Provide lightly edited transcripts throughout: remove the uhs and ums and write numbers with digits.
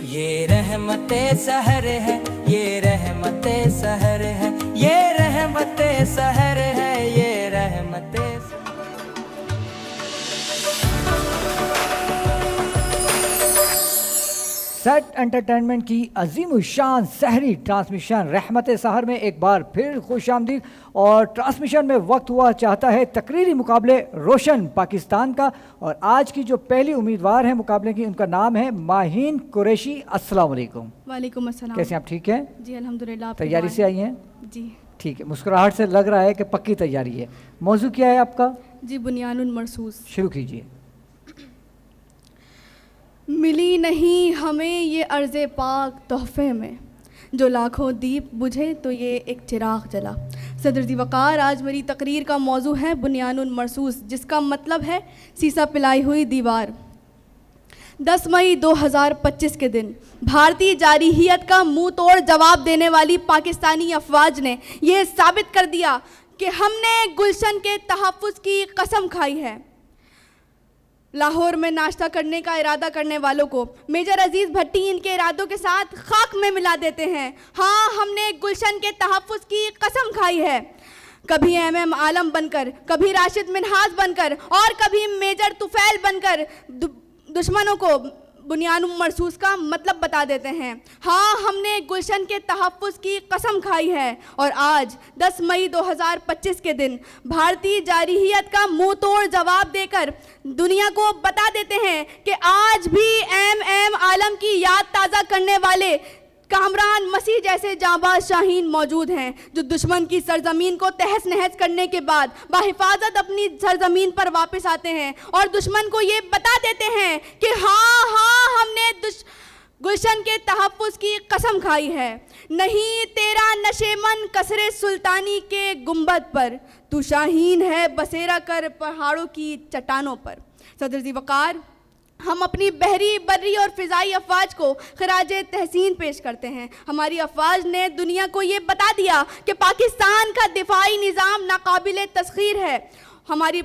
یہ رحمت سحر ہے، یہ رحمت سحر ہے، یہ رحمت سحر ہے، یہ رحمت سیٹ انٹرٹینمنٹ کی عظیم الشان سحری ٹرانسمیشن رحمت سحر میں ایک بار پھر خوش آمدید. اور ٹرانسمیشن میں وقت ہوا چاہتا ہے تقریری مقابلے روشن پاکستان کا، اور آج کی جو پہلی امیدوار ہیں مقابلے کی ان کا نام ہے ماہین قریشی. السلام علیکم. وعلیکم السلام. کیسے آپ ٹھیک ہیں؟ جی الحمدللہ. تیاری سے آئی ہیں؟ جی ٹھیک ہے، مسکراہٹ سے لگ رہا ہے کہ پکی تیاری ہے. موضوع کیا ہے آپ کا؟ جی بنیان المرصوص. شروع کیجیے. ملی نہیں ہمیں یہ عرض پاک تحفے میں، جو لاکھوں دیپ بجھے تو یہ ایک چراغ جلا. صدر ذی وقار، آج میری تقریر کا موضوع ہے بنیان المرصوص، جس کا مطلب ہے سیسا پلائی ہوئی دیوار. 10 مئی 2025 کے دن بھارتی جارحیت کا منہ توڑ جواب دینے والی پاکستانی افواج نے یہ ثابت کر دیا کہ ہم نے گلشن کے تحفظ کی قسم کھائی ہے. لاہور میں ناشتہ کرنے کا ارادہ کرنے والوں کو میجر عزیز بھٹی ان کے ارادوں کے ساتھ خاک میں ملا دیتے ہیں. ہاں، ہم نے گلشن کے تحفظ کی قسم کھائی ہے. کبھی ایم عالم بن کر، کبھی راشد منہاج بن کر، اور کبھی میجر طفیل بن کر دشمنوں کو بنیان المرصوص کا مطلب بتا دیتے ہیں. ہاں، ہم نے گلشن کے تحفظ کی قسم کھائی ہے، اور آج 10 مئی 2025 کے دن بھارتی جارحیت کا منہ توڑ جواب دے کر دنیا کو بتا دیتے ہیں کہ آج بھی ایم عالم کی یاد تازہ کرنے والے کامران مسیح جیسے جانباز شاہین موجود ہیں، جو دشمن کی سرزمین کو تہس نہس کرنے کے بعد بحفاظت اپنی سرزمین پر واپس آتے ہیں اور دشمن کو یہ بتا دیتے ہیں کہ ہاں ہم نے گلشن کے تحفظ کی قسم کھائی ہے. نہیں تیرا نشیمن کسرے سلطانی کے گنبد پر، تو شاہین ہے بسیرا کر پہاڑوں کی چٹانوں پر. صدر ذی وقار، ہم اپنی بحری، بری اور فضائی افواج کو خراج تحسین پیش کرتے ہیں. ہماری افواج نے دنیا کو یہ بتا دیا کہ پاکستان کا دفاعی نظام ناقابل تسخیر ہے. ہماری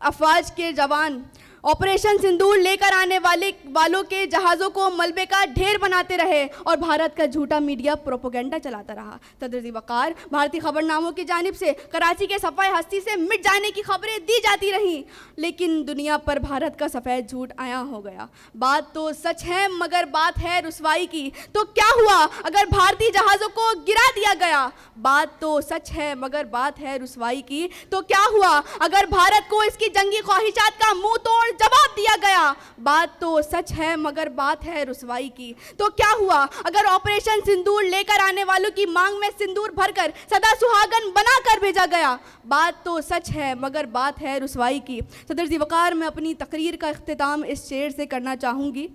افواج کے جوان آپریشن سندور لے کر آنے والوں کے جہازوں کو ملبے کا ڈھیر بناتے رہے اور بھارت کا جھوٹا میڈیا پروپیگنڈا چلاتا رہا. صدر ذی وقار، بھارتی خبرناموں کی جانب سے کراچی کے صفحہ ہستی سے مٹ جانے کی خبریں دی جاتی رہیں، لیکن دنیا پر بھارت کا سفید جھوٹ عیاں ہو گیا. بات تو سچ ہے مگر بات ہے رسوائی کی. تو کیا ہوا اگر بھارتی جہازوں کو گرا دیا گیا؟ بات تو سچ ہے مگر بات ہے رسوائی کی. تو کیا ہوا اگر بھارت کو اس کی جنگی خواہشات کا منہ توڑ جواب دیا گیا؟ بات تو سچ ہے مگر بات ہے رسوائی کی. تو کیا ہوا اگر آپریشن سندور لے کر آنے والوں کی مانگ میں سندور بھر کر سدا سہاگن بنا کر بھیجا گیا؟ بات تو سچ ہے مگر بات ہے رسوائی کی. صدر ذی وقار، میں اپنی تقریر کا اختتام اس شعر سے کرنا چاہوں گی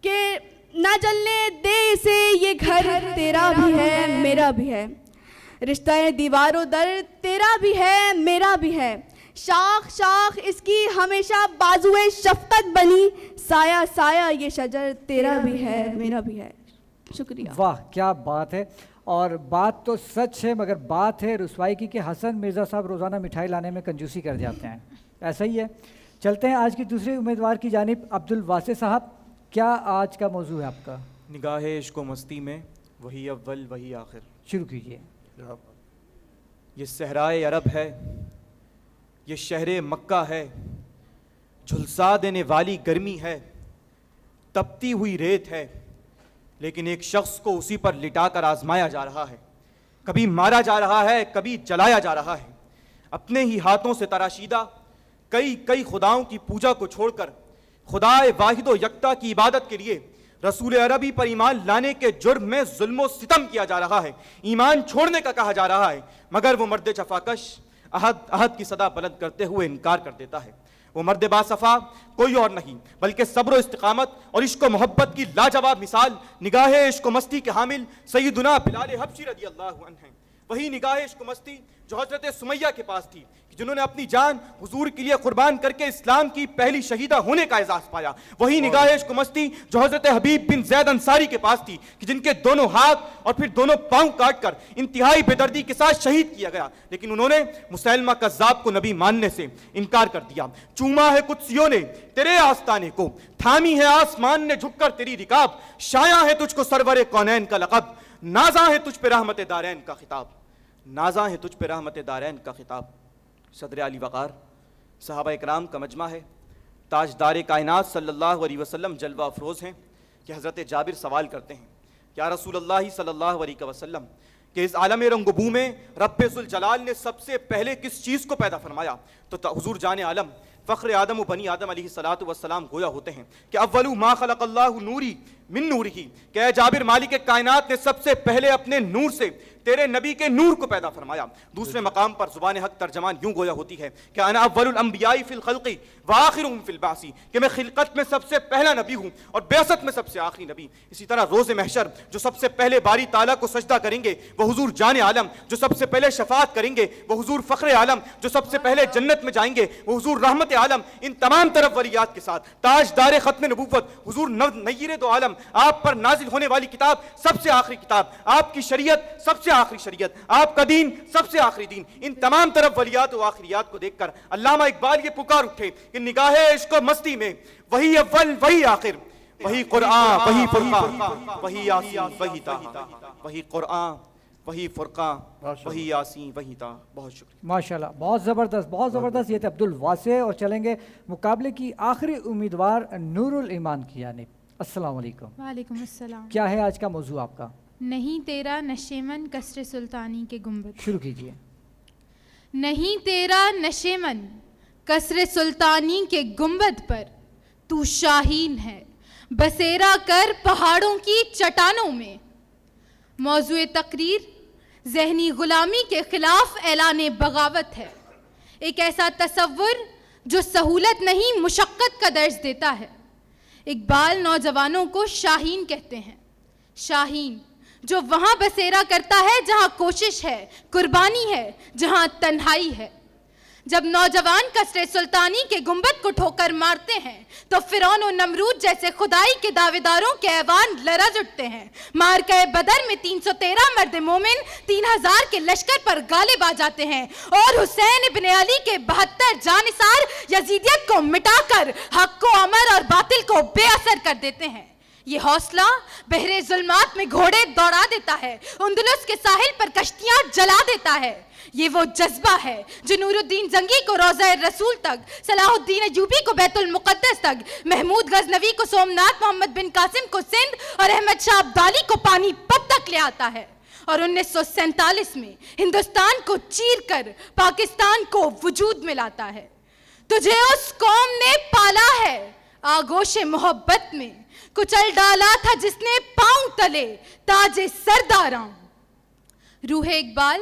کہ نہ جلنے دے اسے یہ گھر، تیرا بھی ہے میرا بھی ہے. رشتہ دیوار و در تیرا بھی ہے میرا بھی ہے. شاخ شاخ اس کی ہمیشہ بازوئے شفقت بنی، سایہ سایہ یہ شجر تیرا بھی ہے میرا بھی ہے. شکریہ. واہ کیا بات ہے. اور بات تو سچ ہے مگر بات ہے رسوائی کی کہ حسن مرزا صاحب روزانہ مٹھائی لانے میں کنجوسی کر جاتے ہیں. ایسا ہی ہے. چلتے ہیں آج کی دوسرے امیدوار کی جانب. عبدالواسع صاحب، کیا آج کا موضوع ہے آپ کا؟ نگاہ عشق و مستی میں وہی اول وہی آخر. شروع کیجیے. یہ صحرائے عرب ہے، یہ شہر مکہ ہے، جھلسا دینے والی گرمی ہے، تپتی ہوئی ریت ہے، لیکن ایک شخص کو اسی پر لٹا کر آزمایا جا رہا ہے. کبھی مارا جا رہا ہے، کبھی جلایا جا رہا ہے. اپنے ہی ہاتھوں سے تراشیدہ کئی خداؤں کی پوجا کو چھوڑ کر خدائے واحد و یکتا کی عبادت کے لیے رسول عربی پر ایمان لانے کے جرم میں ظلم و ستم کیا جا رہا ہے. ایمان چھوڑنے کا کہا جا رہا ہے، مگر وہ مرد جفاکش عہد کی صدا بلند کرتے ہوئے انکار کر دیتا ہے. وہ مرد باصفا کوئی اور نہیں بلکہ صبر و استقامت اور عشق و محبت کی لاجواب مثال نگاہ عشق و مستی کے حامل سیدنا بلال حبشی رضی اللہ عنہ ہیں. وہی نگاہ عشق و مستی جو حضرت سمیہ کے پاس تھی کہ جنہوں نے اپنی جان حضور کے لیے قربان کر کے اسلام کی پہلی شہیدہ ہونے کا اعزاز پایا. وہی نگاہ عشق و مستی جو حضرت حبیب بن زید انصاری کے پاس تھی کہ جن کے دونوں ہاتھ اور پھر دونوں پاؤں کاٹ کر انتہائی بے دردی کے ساتھ شہید کیا گیا, لیکن انہوں نے مسیلمہ کذاب کو نبی ماننے سے انکار کر دیا. چوما ہے قدسیوں نے تیرے آستانے کو, تھامی ہے آسمان نے جھک کر تیری رکاب, شایع ہے تجھ کو سرور کونین کا لقب, نازاں ہے تجھ پہ رحمت دارین کا خطاب, نازاں ہے تجھ پہ رحمت دارین کا خطاب. صدر علی وقار صحابہ اکرام کا مجمع ہے, تاجدار کائنات صلی اللہ علیہ وسلم جلوہ افروز ہیں کہ حضرت جابر سوال کرتے ہیں یا رسول اللہ صلی اللہ علیہ وسلم کہ اس عالم رنگ و بو میں رب ذوالجلال نے سب سے پہلے کس چیز کو پیدا فرمایا؟ تو حضور جان عالم فخر آدم و بنی آدم علیہ الصلوۃ والسلام گویا ہوتے ہیں کہ اول ما خلق اللہ نوری من نورہ, کہ اے جابر مالک کائنات نے سب سے پہلے اپنے نور سے تیرے نبی کے نور کو پیدا فرمایا. دوسرے مقام پر زبان حق ترجمان یوں گویا ہوتی ہے کہ انا اول الانبیاء فی الخلق وآخرهم فی البعث, کہ میں خلقت میں سب سے پہلا نبی ہوں اور بعثت میں سب سے آخری نبی. اسی طرح روز محشر جو سب سے پہلے باری تعالیٰ کو سجدہ کریں گے وہ حضور جان عالم, جو سب سے پہلے شفاعت کریں گے وہ حضور فخر عالم, جو سب سے پہلے جنت میں جائیں گے وہ حضور رحمت عالم. ان تمام طرف ولیات کے ساتھ تاجدار ختم نبوت حضور نیر دو عالم, آپ پر نازل ہونے والی کتاب سب سے آخری کتاب, آپ کی شریعت سب سے آخری شریعت, آپ کا دین سب سے آخری دین. ان تمام طرف ولیات و آخریات کو دیکھ کر علامہ اقبال یہ پکار اٹھے کہ نگاہ عشق و مستی میں وہی اول وہی آخر, وہی قرآن وہی فرقان وہی یاسین وہی طٰہٰ, وہی قرآن وہی فرقان وہی یاسین وہی طٰہٰ. بہت شکریہ. ماشاءاللہ, بہت زبردست بہت زبردست. یہ تھے عبد الواسع اور چلیں گے مقابلے کی آخری امیدوار نور الایمان کی جانب. السلام علیکم. وعلیکم السلام. کیا ہے آج کا موضوع آپ کا؟ نہیں تیرا نشے من قصر سلطانی کے گنبد. شروع کیجئے. نہیں تیرا نشے من قصر سلطانی کے گنبد پر تو شاہین ہے, بسیرا کر پہاڑوں کی چٹانوں میں. موضوع تقریر ذہنی غلامی کے خلاف اعلان بغاوت ہے, ایک ایسا تصور جو سہولت نہیں مشقت کا درس دیتا ہے. اقبال نوجوانوں کو شاہین کہتے ہیں, شاہین جو وہاں بسیرا کرتا ہے جہاں کوشش ہے, قربانی ہے, جہاں تنہائی ہے. جب نوجوان قصر سلطانی کے گنبد کو ٹھوکر مارتے ہیں تو فرعون و نمرود جیسے خدائی کے دعوے داروں کے ایوان لرز اٹھتے ہیں. مارکہ بدر میں 313 مرد مومن 3000 کے لشکر پر غالب آ جاتے ہیں اور حسین ابن علی کے 72 جانثار یزیدیت کو مٹا کر حق کو امر اور باطل کو بے اثر کر دیتے ہیں. یہ حوصلہ بحر ظلمات میں گھوڑے دوڑا دیتا ہے, اندلس کے ساحل پر کشتیاں جلا دیتا ہے. یہ وہ جذبہ ہے جو نور الدین زنگی کو روضہ رسول تک, صلاح الدین ایوبی کو بیت المقدس تک, محمود غزنوی کو سومنات, محمد بن قاسم کو سندھ اور احمد شاہ ابدالی کو پانی پت تک لے آتا ہے. اور 1947 میں ہندوستان کو چیر کر پاکستان کو وجود میں لاتا ہے. تجھے اس قوم نے پالا ہے آغوش محبت میں, کچل ڈالا تھا جس نے پاؤں تلے تاج سرداراں. روح اقبال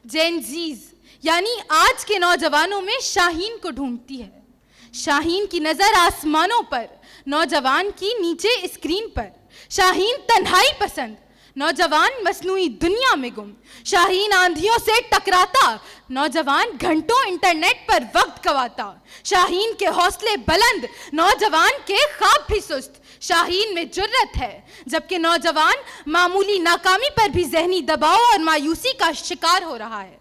جین زیز یعنی آج کے نوجوانوں میں شاہین کو ڈھونڈتی ہے. شاہین کی نظر آسمانوں پر, نوجوان کی نیچے اسکرین پر. شاہین تنہائی پسند, نوجوان مصنوعی دنیا میں گم. شاہین آندھیوں سے ٹکراتا, نوجوان گھنٹوں انٹرنیٹ پر وقت گواتا. شاہین کے حوصلے بلند, نوجوان کے خواب بھی سست. شاہین میں جرت ہے جبکہ نوجوان معمولی ناکامی پر بھی ذہنی دباؤ اور مایوسی کا شکار ہو رہا ہے.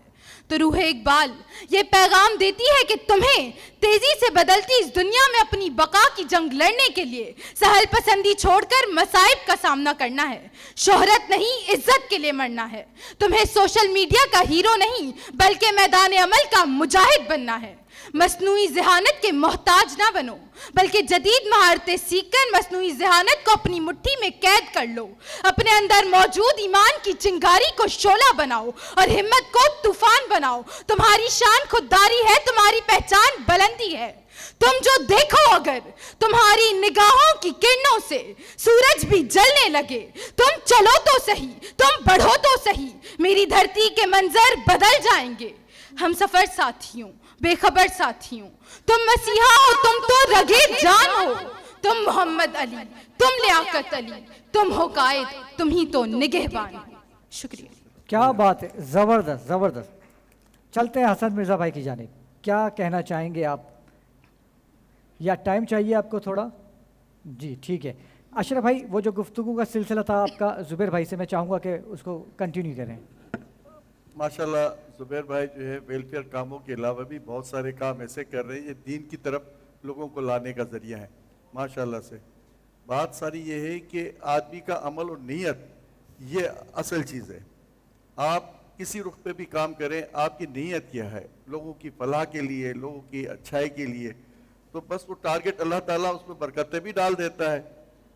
تو روح اقبال یہ پیغام دیتی ہے کہ تمہیں تیزی سے بدلتی اس دنیا میں اپنی بقا کی جنگ لڑنے کے لیے سہل پسندی چھوڑ کر مصائب کا سامنا کرنا ہے. شہرت نہیں, عزت کے لیے مرنا ہے. تمہیں سوشل میڈیا کا ہیرو نہیں بلکہ میدان عمل کا مجاہد بننا ہے. مصنوعی ذہانت کے محتاج نہ بنو بلکہ جدید مہارتیں سیکھ کر مصنوعی ذہانت کو اپنی مٹھی میں قید کر لو. اپنے اندر موجود ایمان کی چنگاری کو شعلہ بناؤ اور ہمت کو طوفان بناؤ. تمہاری شان خودداری ہے, تمہاری پہچان بلندی ہے. تم جو دیکھو اگر تمہاری نگاہوں کی کرنوں سے سورج بھی جلنے لگے, تم چلو تو صحیح, تم بڑھو تو صحیح, میری دھرتی کے منظر بدل جائیں گے. ہم سفر ساتھیوں, بے خبر ساتھیوں, تم مسیحا ہو, تم تو رگے جان ہو. تم محمد علی, تم لیاقت علی, تم ہو قائد, تم ہی تو نگہبان. شکریہ. کیا بات ہے, زبردست زبردست. چلتے ہیں حسن مرزا بھائی کی جانب. کیا کہنا چاہیں گے آپ؟ یا ٹائم چاہیے آپ کو تھوڑا؟ جی ٹھیک ہے. اشرف بھائی وہ جو گفتگو کا سلسلہ تھا آپ کا زبیر بھائی سے، میں چاہوں گا کہ اس کو کنٹینیو کریں. ماشاءاللہ زبیر بھائی جو ہے ویلفیئر کاموں کے علاوہ بھی بہت سارے کام ایسے کر رہے ہیں یہ دین کی طرف لوگوں کو لانے کا ذریعہ ہے ماشاءاللہ سے. بات ساری یہ ہے کہ آدمی کا عمل اور نیت یہ اصل چیز ہے. آپ کسی رخ پہ بھی کام کریں، آپ کی نیت کیا ہے لوگوں کی فلاح کے لیے، لوگوں کی اچھائی کے لیے، تو بس وہ ٹارگٹ اللہ تعالیٰ اس میں برکتیں بھی ڈال دیتا ہے.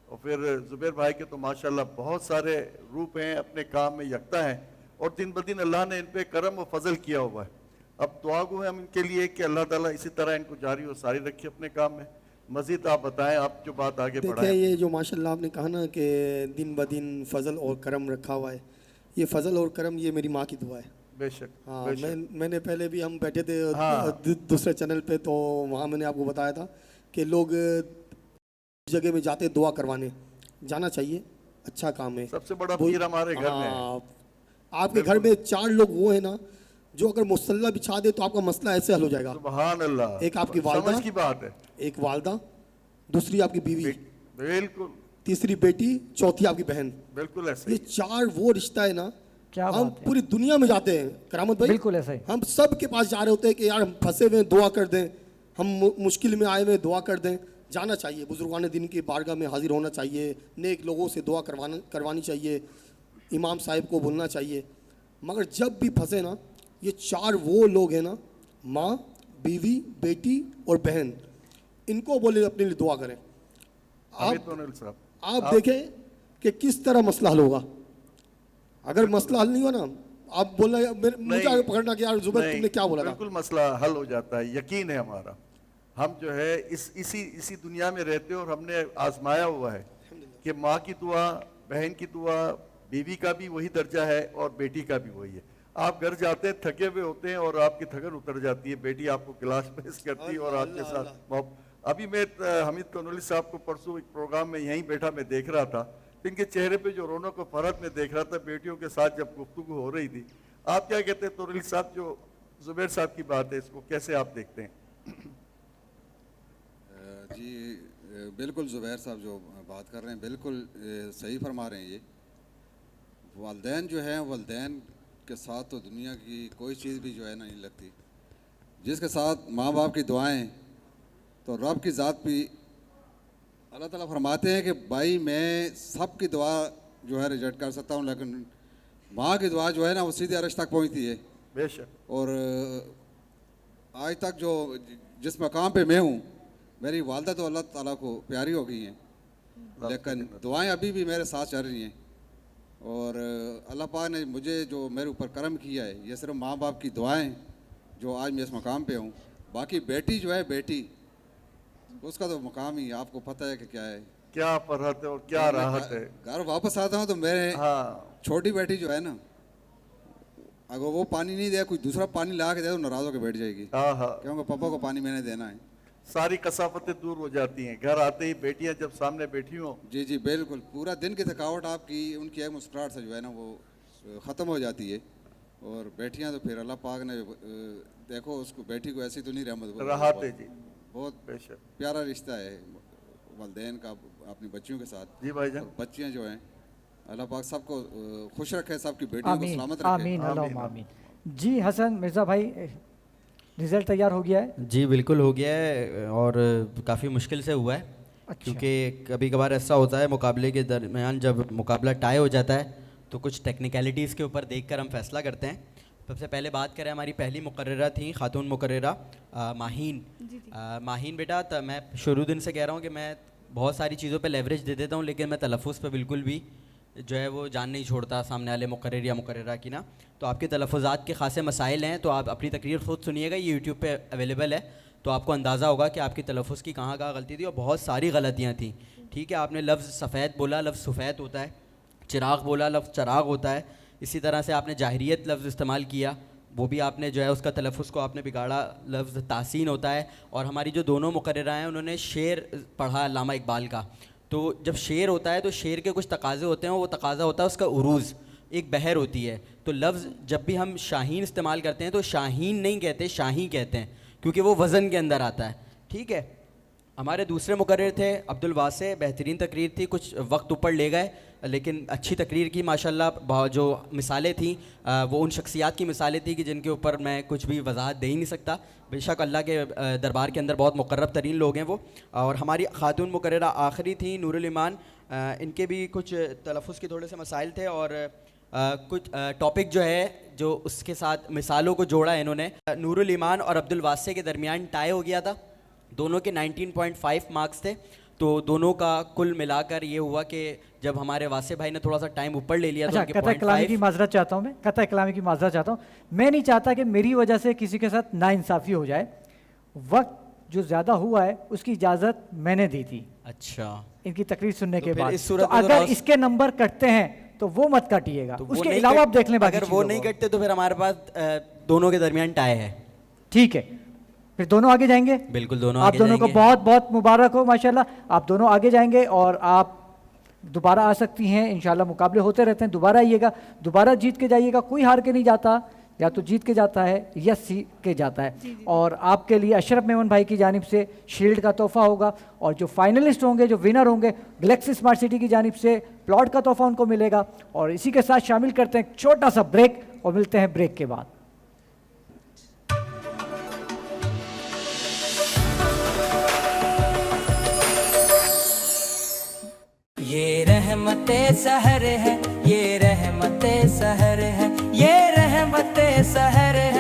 اور پھر زبیر بھائی کے تو ماشاءاللہ بہت سارے روپ ہیں، اپنے کام میں یکتا ہیں اور دن بدن اللہ نے ان پہ کرم و فضل کیا ہوا ہے. اب دعا گو ہیں ہم ان کے لیے کہ اللہ تعالیٰ اسی طرح ان کو جاری و ساری رکھے اپنے کام میں. مزید آپ بتائیں، آپ جو بات آگے بڑھائیں. دیکھیں یہ جو ماشاءاللہ آپ نے کہا نا کہ دن بدن فضل اور کرم رکھا ہوا ہے، یہ فضل اور کرم یہ میری ماں کی دعا ہے. بے شک ہاں بے شک. میں نے پہلے بھی ہم بیٹھے تھے ہاں. دوسرے چینل پہ، تو وہاں میں نے آپ کو بتایا تھا کہ لوگ جگہ میں جاتے دعا کروانے، جانا چاہیے، اچھا کام ہے. سب سے بڑا پیر ہمارے گھر میں ہے. ہاں، آپ کے گھر میں 4 لوگ وہ ہیں نا جو اگر مصلی بچھا دے تو آپ کا مسئلہ ایسے حل ہو جائے گا. سبحان اللہ. ایک آپ کی والدہ، سمجھ کی بات ہے. ایک والدہ، دوسری آپ کی بیوی، بالکل تیسری بیٹی، چوتھی آپ کی بہن. بالکل ایسے یہ 4 وہ رشتہ ہے نا. کیا ہم بات ہے. پوری دنیا میں جاتے ہیں کرامت بھائی، بالکل ایسا ہی. ہم سب کے پاس جا رہے ہوتے ہیں کہ یار ہم پھنسے ہوئے ہیں دعا کر دیں، ہم مشکل میں آئے ہوئے دعا کر دیں. جانا چاہیے، بزرگان دین کی بارگاہ میں حاضر ہونا چاہیے، نیک لوگوں سے دعا کروانی چاہیے، امام صاحب کو بولنا چاہیے. مگر جب بھی پھنسے نا، یہ 4 وہ لوگ ہیں نا، ماں، بیوی، بیٹی اور بہن، ان کو بولے اپنے لیے دعا کریں. آپ دیکھیں کہ کس طرح مسئلہ حل ہوگا. اگر مسئلہ حل نہیں ہوا نا، آپ بولنا مجھے آگے پکڑنا کہ یار زبیر تم نے کیا بولا تھا. بالکل مسئلہ حل ہو جاتا ہے. یقین ہے ہمارا، ہم جو ہے اسی دنیا میں رہتے ہیں اور ہم نے آزمایا ہوا ہے کہ ماں کی دعا، بہن کی دعا، بیوی کا بھی وہی درجہ ہے اور بیٹی کا بھی وہی ہے. آپ گھر جاتے ہیں تھکے ہوئے ہوتے ہیں اور آپ کی تھکن اتر جاتی ہے، بیٹی آپ کو کلاس پیش کرتی ہے اور آپ کے ساتھ. ابھی میں حمید کنولی صاحب کو پرسوں ایک پروگرام میں یہیں بیٹھا میں دیکھ رہا تھا، ان کے چہرے پہ جو رونق و فرحت میں دیکھ رہا تھا بیٹیوں کے ساتھ جب گفتگو ہو رہی تھی. آپ کیا کہتے ہیں کنولی صاحب، جو زبیر صاحب کی بات ہے اس کو کیسے آپ دیکھتے ہیں؟ جی بالکل زبیر صاحب جو بات کر رہے ہیں بالکل صحیح فرما رہے ہیں. یہ والدین جو ہیں، والدین کے ساتھ تو دنیا کی کوئی چیز بھی جو ہے نہیں لگتی. جس کے ساتھ ماں باپ کی دعائیں، تو رب کی ذات بھی اللہ تعالیٰ فرماتے ہیں کہ بھائی میں سب کی دعا جو ہے ریجیکٹ کر سکتا ہوں، لیکن ماں کی دعا جو ہے نا وہ سیدھے عرش تک پہنچتی ہے. بے شک. اور آج تک جو جس مقام پہ میں ہوں، میری والدہ تو اللہ تعالیٰ کو پیاری ہو گئی ہیں، لیکن دعائیں ابھی بھی میرے ساتھ چل رہی ہیں. اور اللہ پاک نے مجھے جو میرے اوپر کرم کیا ہے، یہ صرف ماں باپ کی دعائیں جو آج میں اس مقام پہ ہوں. باقی بیٹی جو ہے، بیٹی اس کا تو مقام ہی آپ کو پتہ ہے کہ کیا ہے، کیا فرحت ہے اور کیا راحت ہے. گھر واپس آتا ہوں تو میرے چھوٹی بیٹی جو ہے نا، اگر وہ پانی نہیں دے، کوئی دوسرا پانی لا کے دے تو ناراض ہو کے بیٹھ جائے گی، کیونکہ پاپا کو پانی میں نے دینا ہے. ساری کثافتیں دور ہو جاتی ہیں گھر آتے ہی بیٹیاں جب سامنے بیٹھی ہوں. جی جی بالکل، پورا دن کی تھکاوٹ آپ کی ان کی ایک مسکراہٹ سے جو ہے نا وہ ختم ہو جاتی ہے. اور بیٹیاں تو پھر اللہ پاک نے دیکھو اس کو، بیٹی کو ایسی تو نہیں رحمت راحت ہے. جی بہت بے شک پیارا رشتہ ہے والدین کا اپنی بچیوں کے ساتھ. جی بھائی جان. بچیاں جو ہیں اللہ پاک سب کو خوش رکھے، سب کی بیٹیوں کو آمین سلامت رکھے. آمین اللہم آمین. جی حسن مرزا بھائی، رزلٹ تیار ہو گیا ہے؟ جی بالکل ہو گیا ہے، اور کافی مشکل سے ہوا ہے. کیونکہ کبھی کبھار ایسا ہوتا ہے مقابلے کے درمیان جب مقابلہ ٹائی ہو جاتا ہے تو کچھ ٹیکنیکلٹیز کے اوپر دیکھ کر ہم فیصلہ کرتے ہیں. سب سے پہلے بات کریں، ہماری پہلی مقررہ تھیں خاتون مقررہ ماہین. ماہین بیٹا، میں شروع دن سے کہہ رہا ہوں کہ میں بہت ساری چیزوں پہ لیوریج دے دیتا ہوں، لیکن میں تلفظ پہ بالکل بھی جو ہے وہ جان نہیں چھوڑتا سامنے والے مقرر یا مقررہ کی نا. تو آپ کے تلفظات کے خاصے مسائل ہیں، تو آپ اپنی تقریر خود سنیے گا، یہ یوٹیوب پہ اویلیبل ہے، تو آپ کو اندازہ ہوگا کہ آپ کی تلفظ کی کہاں کہاں غلطی تھی، اور بہت ساری غلطیاں تھیں. ٹھیک ہے، آپ نے لفظ سفید بولا، لفظ سفید ہوتا ہے. چراغ بولا، لفظ چراغ ہوتا ہے. اسی طرح سے آپ نے جاہریت لفظ استعمال کیا، وہ بھی آپ نے جو ہے اس کا تلفظ کو آپ نے بگاڑا. لفظ تحسین ہوتا ہے. اور ہماری جو دونوں مقررہ ہیں انہوں نے شعر پڑھا علامہ اقبال کا. تو جب شعر ہوتا ہے تو شعر کے کچھ تقاضے ہوتے ہیں، وہ تقاضا ہوتا ہے اس کا عروض، ایک بہر ہوتی ہے. تو لفظ جب بھی ہم شاہین استعمال کرتے ہیں تو شاہین نہیں کہتے، شاہی کہتے ہیں، کیونکہ وہ وزن کے اندر آتا ہے. ٹھیک ہے. ہمارے دوسرے مقرر تھے عبد الواسع, بہترین تقریر تھی, کچھ وقت اوپر لے گئے لیکن اچھی تقریر کی ماشاءاللہ. جو مثالیں تھیں وہ ان شخصیات کی مثالیں تھیں کہ جن کے اوپر میں کچھ بھی وضاحت دے ہی نہیں سکتا. بے شک اللہ کے دربار کے اندر بہت مقرب ترین لوگ ہیں وہ. اور ہماری خاتون مقررہ آخری تھیں نور الایمان, ان کے بھی کچھ تلفظ کے تھوڑے سے مسائل تھے اور کچھ ٹاپک جو ہے جو اس کے ساتھ مثالوں کو جوڑا ہے انہوں نے. نور الایمان اور عبد الواسع کے درمیان ٹائی ہو گیا تھا, دونوں کے 19.5 مارکس تھے. تو دونوں کا کل ملا کر یہ ہوا کہ جب ہمارے واسع بھائی نے تھوڑا سا ٹائم اوپر لے لیا. اچھا, قطع کلامی کی معذرت چاہتا ہوں میں, قطع کلامی کی معذرت چاہتا ہوں. میں نہیں چاہتا کہ میری وجہ سے کسی کے ساتھ ناانصافی ہو جائے. وقت جو زیادہ ہوا ہے اس کی اجازت میں نے دی تھی. اچھا, ان کی تقریر سننے کے بعد. تو اگر اس کے نمبر کٹتے ہیں تو وہ مت کاٹیے گا, اس کے علاوہ آپ دیکھ لیں. اگر وہ نہیں کٹتے تو پھر ہمارے پاس دونوں کے درمیان ٹائی ہے. ٹھیک ہے, پھر دونوں آگے جائیں گے. بالکل, دونوں آپ دونوں کو بہت بہت مبارک ہو ماشاءاللہ. آپ دونوں آگے جائیں گے اور آپ دوبارہ آ سکتی ہیں انشاءاللہ. مقابلے ہوتے رہتے ہیں, دوبارہ آئیے گا, دوبارہ جیت کے جائیے گا. کوئی ہار کے نہیں جاتا, یا تو جیت کے جاتا ہے یا سیکھ کے جاتا ہے. اور آپ کے لیے اشرف میمن بھائی کی جانب سے شیلڈ کا تحفہ ہوگا, اور جو فائنلسٹ ہوں گے, جو ونر ہوں گے, گلیکسی اسمارٹ سٹی کی جانب سے پلاٹ کا تحفہ ان کو ملے گا. اور اسی کے ساتھ شامل کرتے ہیں چھوٹا سا بریک اور ملتے ہیں بریک کے بعد. یہ رحمت سحر ہے, یہ رحمت سحر ہے, یہ رحمت سحر ہے.